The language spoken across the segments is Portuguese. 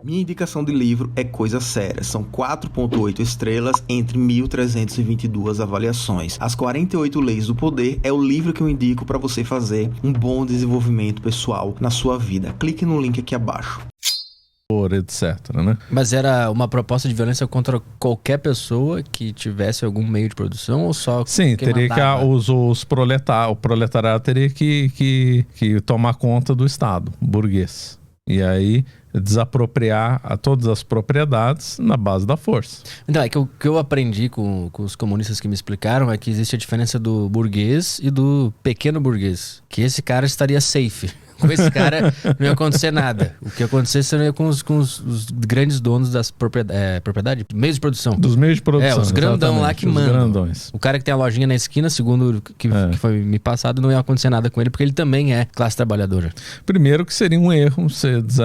Minha indicação de livro é Coisa Séria. São 4.8 estrelas entre 1.322 avaliações. As 48 Leis do Poder é o livro que eu indico para você fazer um bom desenvolvimento pessoal na sua vida. Clique no link aqui abaixo. Etc, né? Mas era uma proposta de violência contra qualquer pessoa que tivesse algum meio de produção ou só Sim, quem teria mandava? o proletariado teria que tomar conta do Estado burguês. E aí desapropriar todas as propriedades na base da força. Então, é que o que eu aprendi com os comunistas que me explicaram é que existe a diferença do burguês e do pequeno burguês. Que esse cara estaria safe. Com esse cara não ia acontecer nada. O que acontecesse seria com os grandes donos das propriedade? Meios de produção. Dos meios de produção. Os grandão lá que mandam. Grandões. O cara que tem a lojinha na esquina, segundo que foi me passado, não ia acontecer nada com ele, porque ele também é classe trabalhadora. Primeiro que seria um erro você dizer,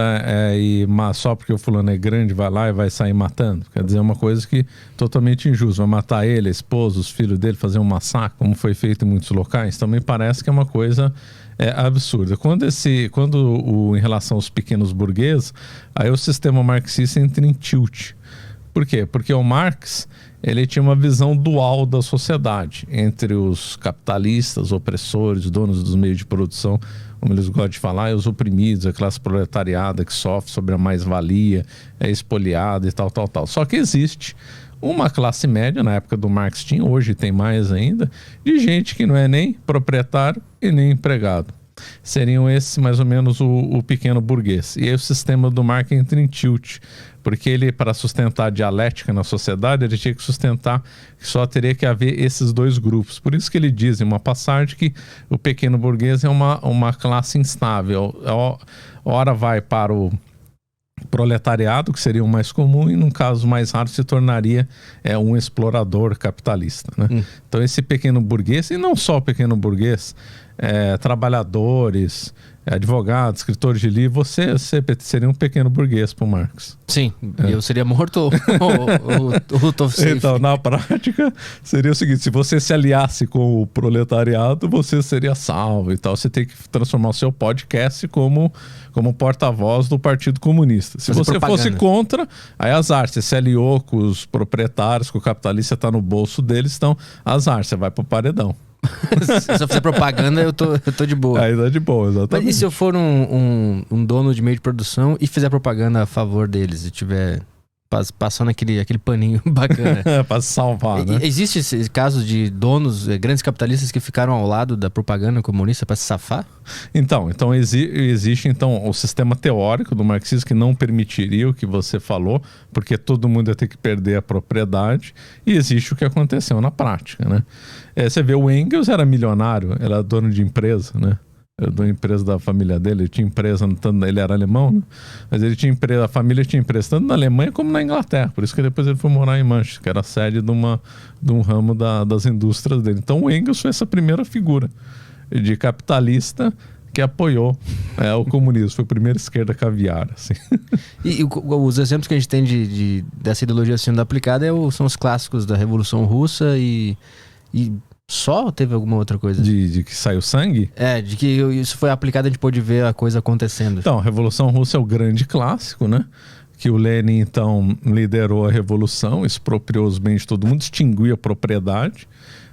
só porque o fulano é grande, vai lá e vai sair matando. Quer dizer, é uma coisa que totalmente injusta. Vai matar ele, a esposa, os filhos dele, fazer um massacre, como foi feito em muitos locais. Também parece que é uma coisa absurda. Em relação aos pequenos burgueses, aí o sistema marxista entra em tilt. Por quê? Porque o Marx, ele tinha uma visão dual da sociedade, entre os capitalistas, opressores, donos dos meios de produção, como eles gostam de falar, e os oprimidos, a classe proletariada que sofre sobre a mais-valia, é expoliada e tal. Só que existe uma classe média, na época do Marx tinha, hoje tem mais ainda, de gente que não é nem proprietário e nem empregado. Seriam esses mais ou menos o pequeno burguês. E aí o sistema do Marx entra em tilt, porque ele, para sustentar a dialética na sociedade, ele tinha que sustentar que só teria que haver esses dois grupos. Por isso que ele diz em uma passagem que o pequeno burguês é uma classe instável. Ora vai para o proletariado, que seria o mais comum, e num caso mais raro se tornaria um explorador capitalista, né? Então esse pequeno burguês, e não só o pequeno burguês, trabalhadores, advogados, escritores de livro, você seria um pequeno burguês para o Marx. Sim, e eu seria morto ou tô safe. Então, na prática, seria o seguinte: se você se aliasse com o proletariado, você seria salvo e tal. Você tem que transformar o seu podcast como porta-voz do Partido Comunista. Se você fosse contra, aí azar. Você se aliou com os proprietários, com o capitalista, está no bolso deles, então azar, você vai para o paredão. Se eu fizer propaganda, eu tô de boa. Aí tá de boa, exatamente. Mas e se eu for um dono de meio de produção e fizer propaganda a favor deles e tiver passando aquele paninho bacana? Pra salvar, né? Existe esse caso de donos, grandes capitalistas que ficaram ao lado da propaganda comunista para se safar? Então existe o sistema teórico do marxismo que não permitiria o que você falou, porque todo mundo ia ter que perder a propriedade, e existe o que aconteceu na prática, né? Você vê, o Engels era milionário, era dono de empresa, né? Era dono de empresa da família dele, ele tinha empresa, ele era alemão, né? Mas ele tinha empresa, a família tinha empresa tanto na Alemanha como na Inglaterra, por isso que depois ele foi morar em Manchester, que era a sede de um ramo das indústrias dele. Então o Engels foi essa primeira figura de capitalista que apoiou o comunismo, foi a primeira esquerda caviar, assim. E os exemplos que a gente tem dessa ideologia sendo aplicada são os clássicos da Revolução Russa e só teve alguma outra coisa? De que saiu sangue? De que isso foi aplicado, a gente pôde ver a coisa acontecendo. Então, a Revolução Russa é o grande clássico, né? Que o Lenin, então, liderou a revolução, expropriou os bens de todo mundo, extinguiu a propriedade.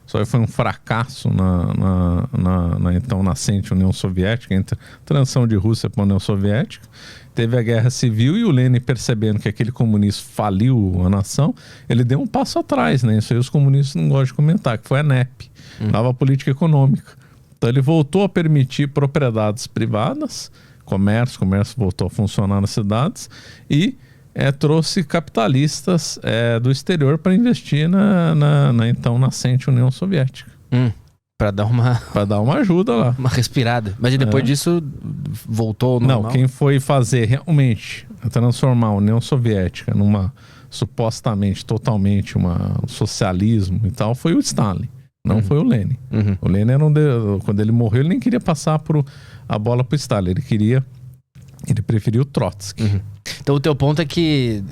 Só foi um fracasso na então nascente União Soviética, entre a transição de Rússia para a União Soviética. Teve a Guerra Civil e o Lenin, percebendo que aquele comunismo faliu a nação, ele deu um passo atrás, né? Isso aí os comunistas não gostam de comentar, que foi a NEP, nova política econômica. Então ele voltou a permitir propriedades privadas, comércio voltou a funcionar nas cidades e trouxe capitalistas do exterior para investir na então nascente União Soviética. Para dar uma ajuda lá. Uma respirada. Mas depois disso voltou ao normal? Não, quem foi fazer realmente, transformar a União Soviética numa supostamente, totalmente um socialismo e tal, foi o Stalin. Não foi o Lenin. O Lenin quando ele morreu, ele nem queria passar a bola pro Stalin. Ele preferiu o Trotsky. Então o teu ponto é que